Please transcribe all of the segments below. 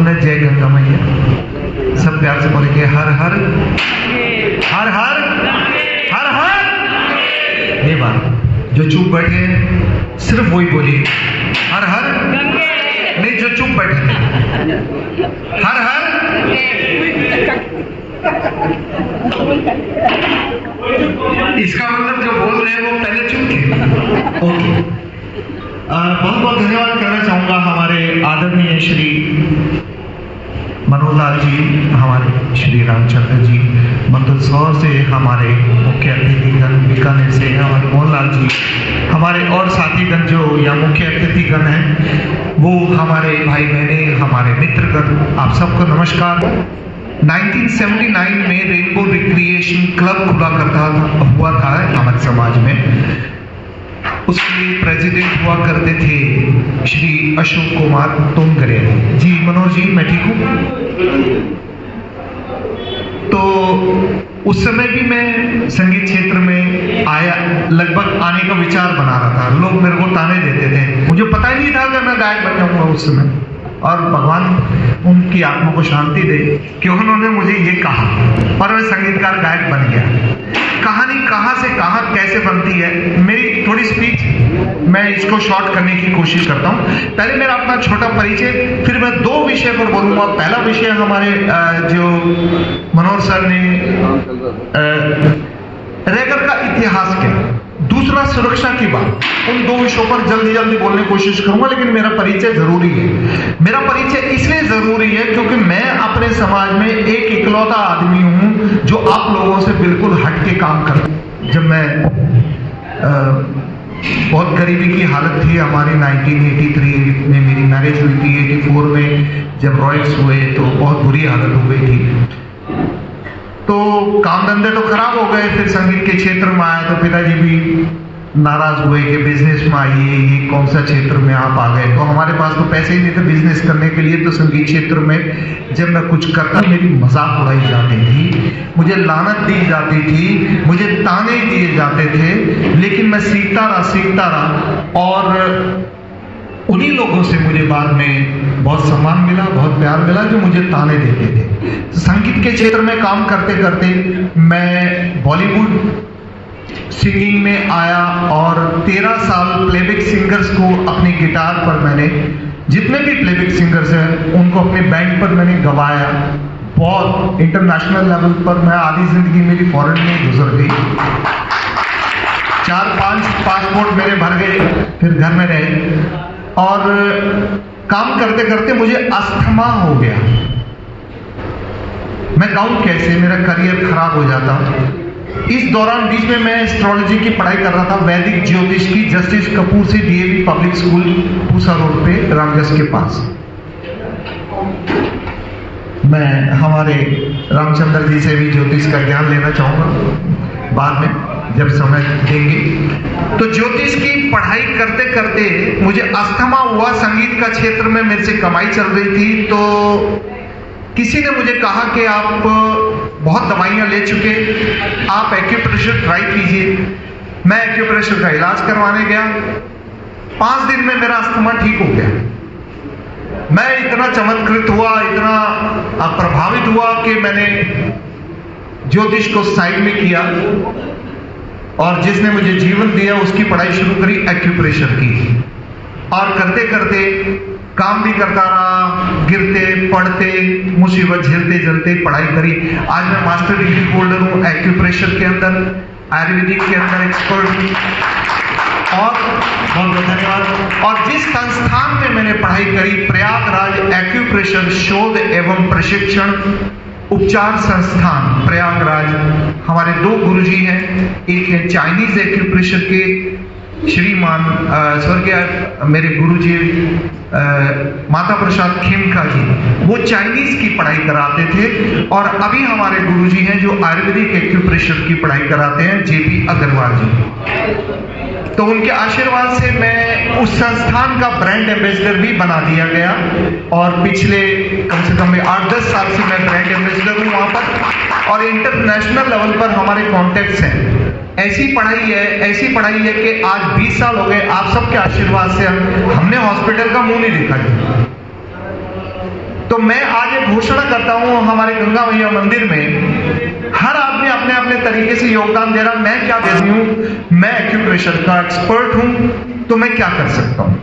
बोलना है जय गंगा मैया। सब प्यार से बोलेंगे हर हर हर हर हर हर। ये बात जो चुप बैठे हैं सिर्फ वही बोलिए हर हर, नहीं जो चुप बैठे हैं हर हर। इसका मतलब जो बोल रहे हैं वो पहले चुप थे। ओके, बहुत बहुत धन्यवाद करना चाहूंगा हमारे आदरणीय श्री मनोहर लाल जी, हमारे श्री रामचंद्र जी, मंदसौर से हमारे मुख्य अतिथिगण, बीकानेर से हमारे मोहनलाल जी, हमारे और साथीगण जो या मुख्य अतिथिगण हैं वो हमारे भाई बहने, हमारे मित्रगण, आप सबको नमस्कार। 1979 में रेनबो रिक्रिएशन क्लब हुआ था हमारे समाज में। उसके प्रेसिडेंट हुआ करते थे श्री अशोक कुमार तोंगरे जी। मनोज जी, मैं ठीक हूँ? तो उस समय भी मैं संगीत क्षेत्र में आया, लगभग आने का विचार बना रहा था। लोग मेरे को ताने देते थे, मुझे पता ही नहीं था कि मैं गायक बन जाऊंगा उस समय। और भगवान उनकी आत्मा को शांति दे कि उन्होंने मुझे ये कहा और मैं संगीतकार गायक बन गया। कहानी कहाँ से कहाँ कैसे बनती है, मेरी थोड़ी स्पीच मैं इसको शॉर्ट करने की कोशिश करता हूँ। पहले मेरा अपना छोटा परिचय, फिर मैं दो विषय पर बोलूँगा। पहला विषय हमारे जो मनोहर सर ने रैगर का इतिहास क्या, दूसरा सुरक्षा की बात। उन दो विषयों पर जल्दी जल्दी बोलने की कोशिश करूंगा, लेकिन मेरा परिचय जरूरी है। मेरा परिचय इसलिए जरूरी है क्योंकि मैं अपने समाज में एक इकलौता आदमी हूं जो आप लोगों से बिल्कुल हट के काम करता हूं। जब मैं बहुत गरीबी की हालत थी हमारी, 1983 में मेरी मैरिज हुई थी। 84 में जब रॉयल्स हुए तो बहुत बुरी हालत हो गई थी। तो काम धंधे तो खराब हो गए। फिर संगीत के क्षेत्र में आया तो पिताजी भी नाराज हुए कि बिजनेस में आइए, ये कौन सा क्षेत्र में आप आ गए। तो हमारे पास तो पैसे ही नहीं थे बिजनेस करने के लिए। तो संगीत क्षेत्र में जब मैं कुछ करता, मेरी मजाक उड़ाई जाती थी, मुझे लानत दी जाती थी, मुझे ताने दिए जाते थे। लेकिन मैं सीखता रहा और उन्हीं लोगों से मुझे बाद में बहुत सम्मान मिला, बहुत प्यार मिला जो मुझे ताने देते थे। तो संगीत के क्षेत्र में काम करते करते मैं बॉलीवुड सिंगिंग में आया और 13 साल प्लेबैक सिंगर्स को अपनी गिटार पर मैंने, जितने भी प्लेबैक सिंगर्स हैं उनको अपने बैंड पर मैंने गवाया। बहुत इंटरनेशनल लेवल पर मैं, आधी जिंदगी मेरी फॉरेन में गुजर गई। 4-5 पासपोर्ट मेरे भर गए, फिर घर में रहे। और काम करते करते मुझे अस्थमा हो गया। मैं गाऊं कैसे, मेरा करियर खराब हो जाता। इस दौरान बीच में मैं एस्ट्रोलॉजी की पढ़ाई कर रहा था, वैदिक ज्योतिष की, जस्टिस कपूर से DAV public school Pusa road पे रामजस के पास। मैं हमारे रामचंद्र जी से भी ज्योतिष का ज्ञान लेना चाहूंगा बाद में जब समय देंगे। तो ज्योतिष की पढ़ाई करते करते मुझे अस्थमा हुआ। संगीत का क्षेत्र में मेरे से कमाई चल रही थी। तो किसी ने मुझे कहा कि आप बहुत दवाइयां ले चुके, आप एक्यूप्रेशर ट्राई कीजिए। मैं एक्यूप्रेशर का इलाज करवाने गया। 5 दिन में मेरा अस्थमा ठीक हो गया। मैं इतना चमत्कृत हुआ, इतना प्रभावित हुआ कि मैंने ज्योतिष को साइड में किया और जिसने मुझे जीवन दिया उसकी पढ़ाई शुरू करी, एक्यूप्रेशर की। और करते करते काम भी करता रहा, गिरते पढ़ते मुसीबत झेलते झेलते पढ़ाई करी। आज मैं मास्टर डिग्री होल्डर हूँ एक्यूप्रेशर के अंदर, आयुर्वेदिक के अंदर एक्सपर्ट। और बहुत बहुत धन्यवाद। और जिस संस्थान में मैंने पढ़ाई करी, प्रयागराज एक्यूप्रेशर शोध एवं प्रशिक्षण उपचार संस्थान प्रयागराज, हमारे 2 गुरुजी हैं। एक है चाइनीज एक्यूप्रेशर के श्रीमान स्वर्गीय मेरे गुरुजी माता प्रसाद खेमका जी, वो चाइनीज की पढ़ाई कराते थे। और अभी हमारे गुरुजी हैं जो आयुर्वेदिक एक्यूप्रेशर की पढ़ाई कराते हैं, जेपी अग्रवाल जी। तो उनके आशीर्वाद से मैं उस संस्थान का ब्रांड एम्बेसडर भी बना दिया गया। और पिछले कम से कम 8-10 साल से मैं ब्रांड एम्बेसडर हूँ वहाँ पर। और इंटरनेशनल लेवल पर हमारे कॉन्टेक्ट्स हैं। ऐसी पढ़ाई है कि आज 20 साल हो गए, आप सबके आशीर्वाद से हमने हॉस्पिटल का मुंह नहीं देखा। तो मैं आज एक घोषणा करता हूं, हमारे गंगा मैया मंदिर में हर आदमी अपने अपने तरीके से योगदान दे रहा। मैं क्या दे रही हूं, मैं एक्यूप्रेशर का एक्सपर्ट हूं, तो मैं क्या कर सकता हूं?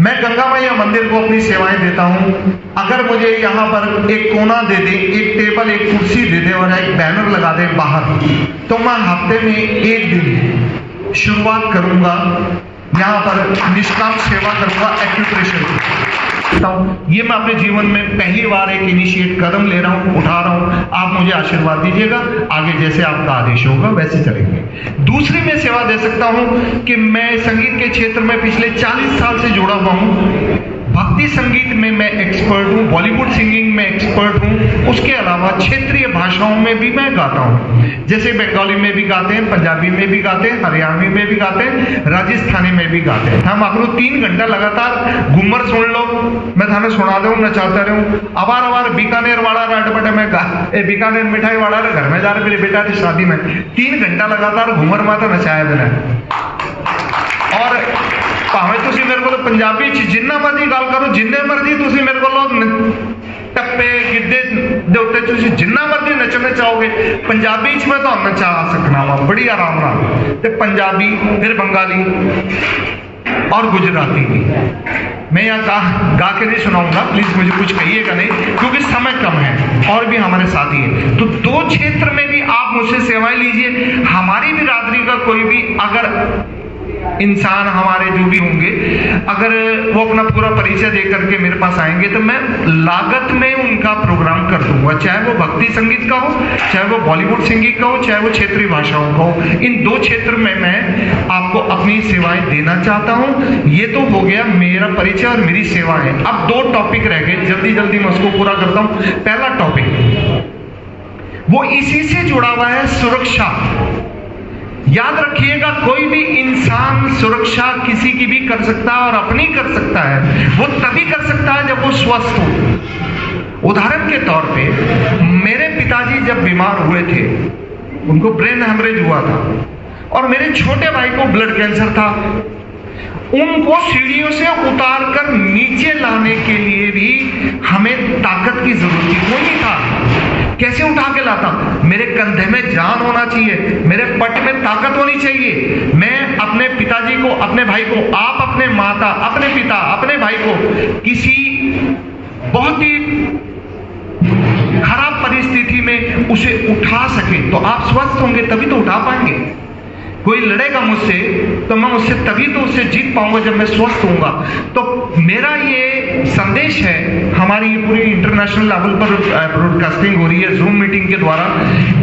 मैं गंगा मैया मंदिर को अपनी सेवाएं देता हूं। अगर मुझे यहाँ पर एक कोना दे दे, एक टेबल, एक कुर्सी दे दे और एक बैनर लगा दे बाहर, तो मैं हफ्ते में एक दिन शुरुआत करूंगा, यहाँ पर निष्काम सेवा करूंगा एक्यूप्रेशर की। ये मैं अपने जीवन में पहली बार एक इनिशिएट कदम ले रहा हूं, उठा रहा हूं। आप मुझे आशीर्वाद दीजिएगा, आगे जैसे आपका आदेश होगा वैसे चलेंगे। दूसरी मैं सेवा दे सकता हूं कि मैं संगीत के क्षेत्र में पिछले 40 साल से जुड़ा हुआ हूं। भक्ति संगीत में मैं एक्सपर्ट हूँ, बॉलीवुड सिंगिंग में एक्सपर्ट हूँ। उसके अलावा क्षेत्रीय भाषाओं में भी मैं गाता हूँ, जैसे बंगाली में भी गाते हैं, पंजाबी में भी गाते हैं, हरियाणवी में भी गाते हैं, राजस्थानी में भी गाते हैं। हम आपको 3 घंटा लगातार घूमर सुन लो, मैं थाने सुना दूँ, नचाते रहूँ। अबार बीकानेर वाला राटपटे में बीकानेर मिठाई वाला घर में जा रहे मेरे बेटा की शादी में 3 घंटा लगातार घूमर माता नचाया मैंने। और भावे तुसी मेरे को पंजाबी जिन्ना मर्जी गल करो, जिन्ने मर्जी तुसी मेरे को टप्पे गिद्धे दे उत्ते तुसी जिन्ना मर्जी नचना चाहोगे, पंजाबी च मैं तो नचा सकना वा बड़ी आराम नाल। ते पंजाबी, फिर बंगाली और गुजराती भी मैं यहाँ गा के नहीं सुनाऊंगा, प्लीज मुझे कुछ कहिएगा नहीं, क्योंकि समय कम है और भी हमारे साथी है। तो 2 क्षेत्र में भी आप मुझसे सेवाएं लीजिए। हमारी बिरादरी का कोई भी अगर इंसान, हमारे जो भी होंगे, अगर वो अपना पूरा परिचय दे करके मेरे पास आएंगे तो मैं लागत में उनका प्रोग्राम कर दूंगा, चाहे वो भक्ति संगीत का हो, चाहे वो बॉलीवुड सिंगिंग का हो, चाहे वो क्षेत्रीय भाषाओं का हो। इन 2 क्षेत्र में मैं आपको अपनी सेवाएं देना चाहता हूं। ये तो हो गया मेरा परिचय और मेरी सेवाएं। अब 2 टॉपिक रह गए, जल्दी जल्दी मैं उसको पूरा करता हूं। पहला टॉपिक वो इसी से जुड़ा हुआ है, सुरक्षा। याद रखिएगा, कोई भी इंसान सुरक्षा किसी की भी कर सकता है और अपनी कर सकता है। वो तभी कर सकता है जब वो स्वस्थ हो। उदाहरण के तौर पे मेरे पिताजी जब बीमार हुए थे, उनको ब्रेन हेमरेज हुआ था और मेरे छोटे भाई को ब्लड कैंसर था। उनको सीढ़ियों से उतार कर नीचे लाने के लिए भी हमें ताकत की जरूरत थी, कोई नहीं था। कैसे उठा के लाता? मेरे कंधे में जान होना चाहिए, मेरे पट में ताकत होनी चाहिए। मैं अपने पिताजी को, अपने भाई को, आप अपने माता, अपने पिता, अपने भाई को किसी बहुत ही खराब परिस्थिति में उसे उठा सके, तो आप स्वस्थ होंगे तभी तो उठा पाएंगे। कोई लड़ेगा मुझसे तो मैं उससे तभी तो उससे जीत पाऊंगा जब मैं स्वस्थ होऊंगा। तो मेरा ये संदेश है, हमारी ये पूरी इंटरनेशनल लेवल पर ब्रॉडकास्टिंग हो रही है जूम मीटिंग के द्वारा,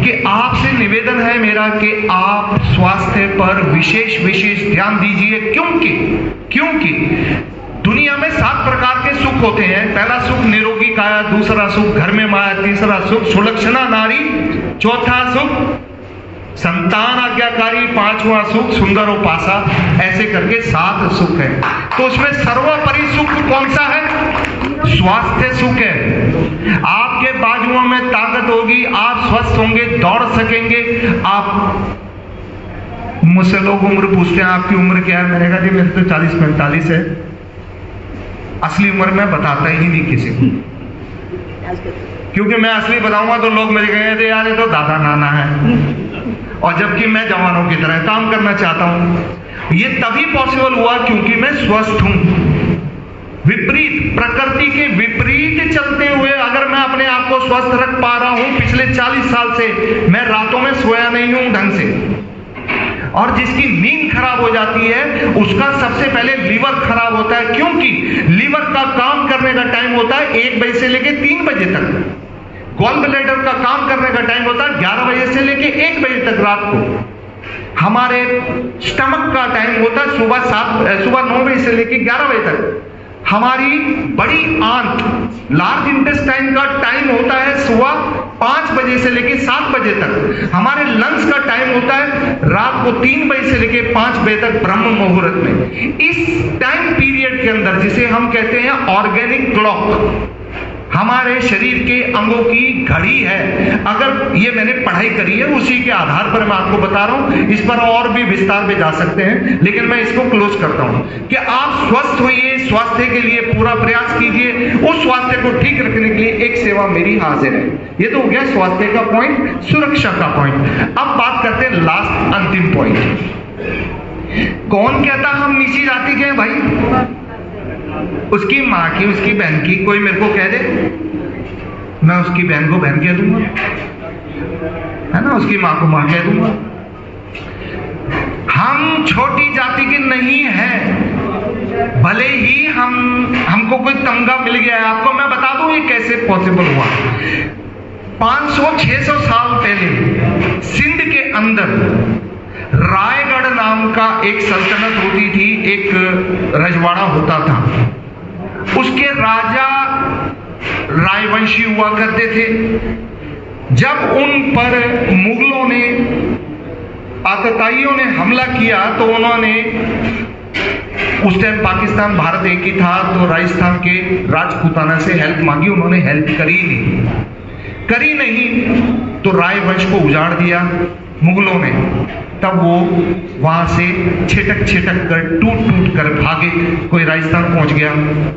कि आपसे निवेदन है मेरा कि आप स्वास्थ्य पर विशेष ध्यान दीजिए। क्योंकि दुनिया में 7 प्रकार के सुख होते हैं। पहला सुख निरोगी काया, दूसरा सुख घर में माया, तीसरा सुख सुलक्षणा नारी, चौथा सुख संतान आज्ञाकारी, 5वां सुख सुंदर उपासा। ऐसे करके 7 सुख है। तो उसमें सर्वोपरि सुख कौन सा है? स्वास्थ्य सुख है। आपके बाजुओं में ताकत होगी, आप स्वस्थ होंगे, दौड़ सकेंगे। आप मुझसे लोग उम्र पूछते हैं आपकी उम्र क्या है, मैंने कहा जी मेरे तो 40-45 है। असली उम्र मैं बताता ही नहीं किसी को, क्योंकि मैं असली बताऊंगा तो लोग मेरे कहेंगे यार ये तो दादा नाना है, और जबकि मैं जवानों की तरह काम करना चाहता हूं। ये तभी पॉसिबल हुआ क्योंकि मैं स्वस्थ हूं। विपरीत, प्रकृति के विपरीत चलते हुए अगर मैं अपने आप को स्वस्थ रख पा रहा हूं, पिछले 40 साल से मैं रातों में सोया नहीं हूं ढंग से, और जिसकी नींद खराब हो जाती है उसका सबसे पहले लीवर खराब होता है, क्योंकि लीवर का काम करने का टाइम होता है 1 बजे से लेकर 3 बजे तक। गॉल ब्लैडर का काम करने का टाइम होता है 11 बजे से लेकर 1 बजे तक रात को। हमारे स्टमक का टाइम होता है सुबह 9 बजे से लेकर 11 बजे तक। हमारी बड़ी आंत लार्ज इंटेस्टाइन का टाइम होता है सुबह 5 बजे से लेकर 7 बजे तक। हमारे लंग्स का टाइम होता है रात को 3 बजे से लेकर 5 बजे तक ब्रह्म मुहूर्त में। इस टाइम पीरियड के अंदर, जिसे हम कहते हैं ऑर्गेनिक क्लॉक, हमारे शरीर के अंगों की घड़ी है। अगर ये मैंने पढ़ाई करी है, उसी के आधार पर मैं आपको बता रहा हूं। इस पर और भी विस्तार में जा सकते हैं, लेकिन मैं इसको क्लोज करता हूं कि आप स्वस्थ होइए, स्वास्थ्य के लिए पूरा प्रयास कीजिए। उस स्वास्थ्य को ठीक रखने के लिए एक सेवा मेरी हाजिर है। ये तो हो गया स्वास्थ्य का पॉइंट, सुरक्षा का पॉइंट। अब बात करते हैं लास्ट अंतिम पॉइंट। कौन कहता हम नीची जाति के हैं भाई? उसकी माँ की, उसकी बहन की, कोई मेरे को कह दे, मैं उसकी बहन को बहन कह दूंगा, है ना, उसकी माँ को माँ कह दूंगा। हम छोटी जाति के नहीं हैं, भले ही हमको कोई तमगा मिल गया है। आपको मैं बता दूं ये कैसे पॉसिबल हुआ। 500-600 साल पहले सिंध के अंदर रायगढ़ नाम का एक सल्तनत होती थी, एक रजवाड़ा होता था। उसके राजा रायवंशी हुआ करते थे। जब उन पर मुगलों ने, आतताइयों ने हमला किया तो उन्होंने, उस टाइम पाकिस्तान भारत एक ही था, तो राजस्थान के राजपूताना से हेल्प मांगी। उन्होंने हेल्प करी नहीं तो रायवंश को उजाड़ दिया मुगलों ने। तब वो वहां से छिटक कर, टूट कर भागे। कोई राजस्थान पहुंच गया,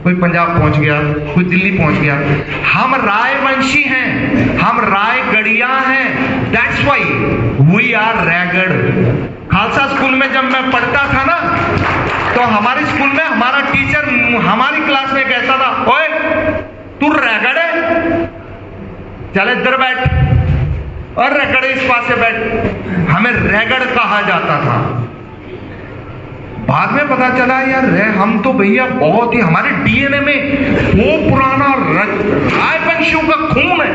कोई पंजाब पहुंच गया, कोई दिल्ली पहुंच गया। हम रायवंशी हैं, हम रायगढ़िया हैं। That's why we are Raigarh. Khalsa school में जब मैं पढ़ता था ना, तो हमारे स्कूल में हमारा टीचर हमारी क्लास में कहता था, ओए तू रायगढ़ है, चल इधर बैठ, और रगड़ इस पास से बैठ। हमें रगड़ कहा जाता था। बाद में पता चला यार हम तो भैया बहुत ही, हमारे डीएनए में वो पुराना रायवंशियों का खून है।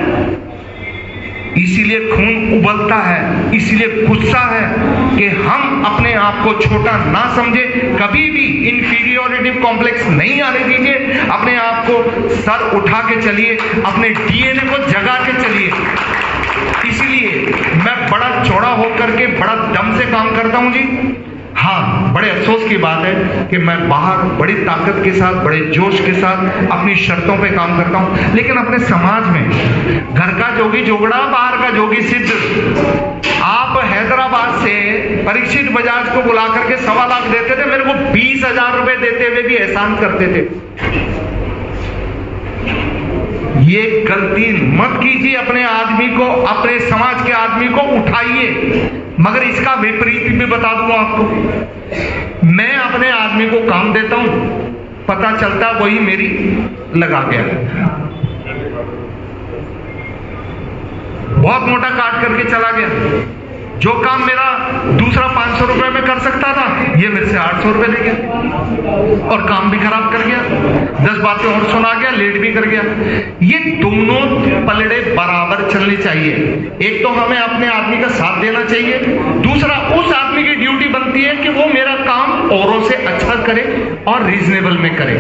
इसीलिए खून उबलता है, इसीलिए गुस्सा है कि हम अपने आप को छोटा ना समझे। कभी भी इंफीरियोरिटी कॉम्प्लेक्स नहीं आने दीजिए। अपने आप को सर उठा के चलिए, अपने डीएनए को जगा के चलिए। इसीलिए मैं बड़ा चौड़ा होकर के बड़ा दम से काम करता हूं जी। हाँ, बड़े अफसोस की बात है कि मैं बाहर बड़ी ताकत के साथ, बड़े जोश के साथ अपनी शर्तों पे काम करता हूं, लेकिन अपने समाज में घर का जोगी जोगड़ा, बाहर का जोगी सिद्ध। आप हैदराबाद से परीक्षित बजाज को बुला करके 1.25 लाख देते थे, मेरे को 20,000 रुपए देते हुए भी एहसान करते थे। ये गलती मत कीजिए। अपने आदमी को, अपने समाज के आदमी को उठाइए। मगर इसका विपरीत भी बता दूं आपको, मैं अपने आदमी को काम देता हूं, पता चलता वही मेरी लगा गया, बहुत मोटा काट करके चला गया। जो काम मेरा दूसरा 500 रुपए में कर सकता था, ये मेरे से 800 रुपए ले गया और काम भी खराब कर गया। 10 बातें और सुना गया, लेट भी कर गया। ये दोनों पलड़े बराबर चलने चाहिए। एक तो हमें अपने आदमी का साथ देना चाहिए, दूसरा उस आदमी की ड्यूटी बनती है कि वो मेरा काम औरों से अच्छा करे और रीजनेबल में करे।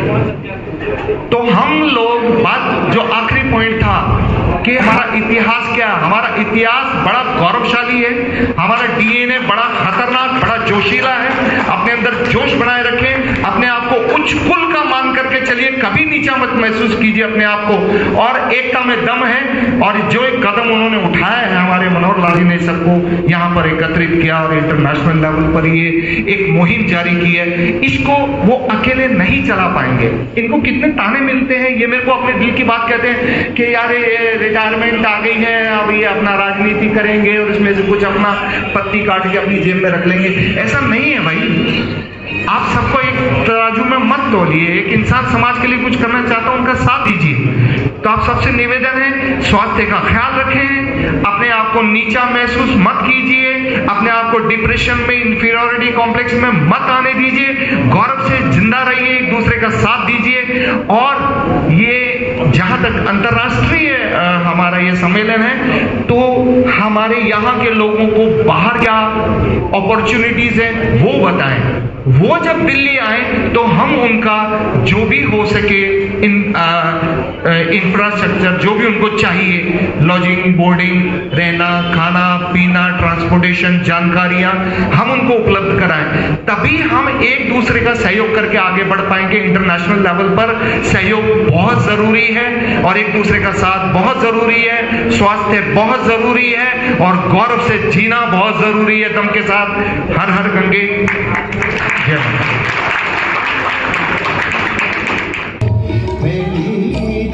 तो हम लोग, बात जो आखिरी पॉइंट था कि हमारा इतिहास क्या, हमारा इतिहास बड़ा गौरवशाली है। हमारा डीएनए बड़ा खतरनाक, बड़ा जोशीला है। अपने अंदर जोश बनाए रखें, अपने आप को उच्च कुल का मान करके चलिए, कभी नीचा मत महसूस कीजिए अपने आप को। और एकता में दम है। और जो एक कदम उन्होंने उठाया है, हमारे मनोहर लाल जी ने सबको यहाँ पर एकत्रित किया और इंटरनेशनल लेवल पर ये एक मुहिम जारी की है, इसको वो अकेले नहीं चला पाएंगे। इनको कितने ताने मिलते हैं, ये मेरे को अपने दिल की बात कहते हैं कि यार ये रिटायरमेंट आ गई है, अब ये अपना राजनीति करेंगे और इसमें से कुछ अपना पत्ती काट के अपनी जेब में रख लेंगे। ऐसा नहीं है भाई। आप सबको एक तराजू में मत तोलिए। एक इंसान समाज के लिए कुछ करना चाहता है, उनका साथ दीजिए। तो आप सबसे निवेदन है, स्वास्थ्य का ख्याल रखें, अपने आप को नीचा महसूस मत कीजिए, अपने आप को डिप्रेशन में, इंफीरियोरिटी कॉम्प्लेक्स में मत आने दीजिए। गौरव से जिंदा रहिए, एक दूसरे का साथ दीजिए। और ये जहां तक अंतर्राष्ट्रीय हमारा ये सम्मेलन है, तो हमारे यहाँ के लोगों को बाहर क्या अपॉर्चुनिटीज है वो बताएं। वो जब दिल्ली आए तो हम उनका जो भी हो सके इंफ्रास्ट्रक्चर जो भी उनको चाहिए, लॉजिंग, बोर्डिंग, रहना, खाना पीना, ट्रांसपोर्टेशन, जानकारियां हम उनको उपलब्ध कराएं, तभी हम एक दूसरे का सहयोग करके आगे बढ़ पाएंगे। इंटरनेशनल लेवल पर सहयोग बहुत जरूरी है और एक दूसरे का साथ बहुत जरूरी है, स्वास्थ्य बहुत जरूरी है और गौरव से जीना बहुत जरूरी है। दम के साथ हर हर गंगे जय माता।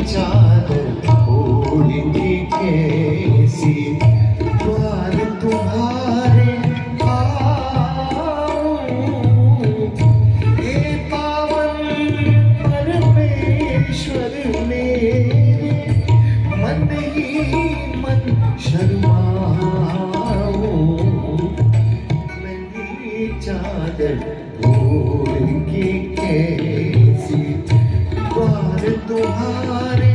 चादर ओढ़ के कैसी द्वार तुम्हारे आऊं, हे पावन परमेश्वर मेरे, मन ही मन शर्माऊं, मेरी चादर ओढ़ के कैसी द्वार तुम्हारे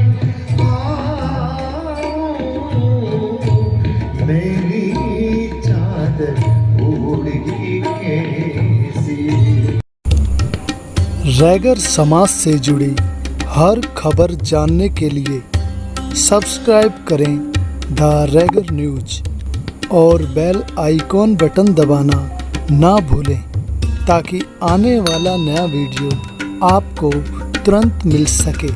मेरी चादर ओढ़ के कैसी। रैगर समाज से जुड़ी हर खबर जानने के लिए सब्सक्राइब करें द रैगर न्यूज और बेल आइकॉन बटन दबाना ना भूलें, ताकि आने वाला नया वीडियो आपको तुरंत मिल सके।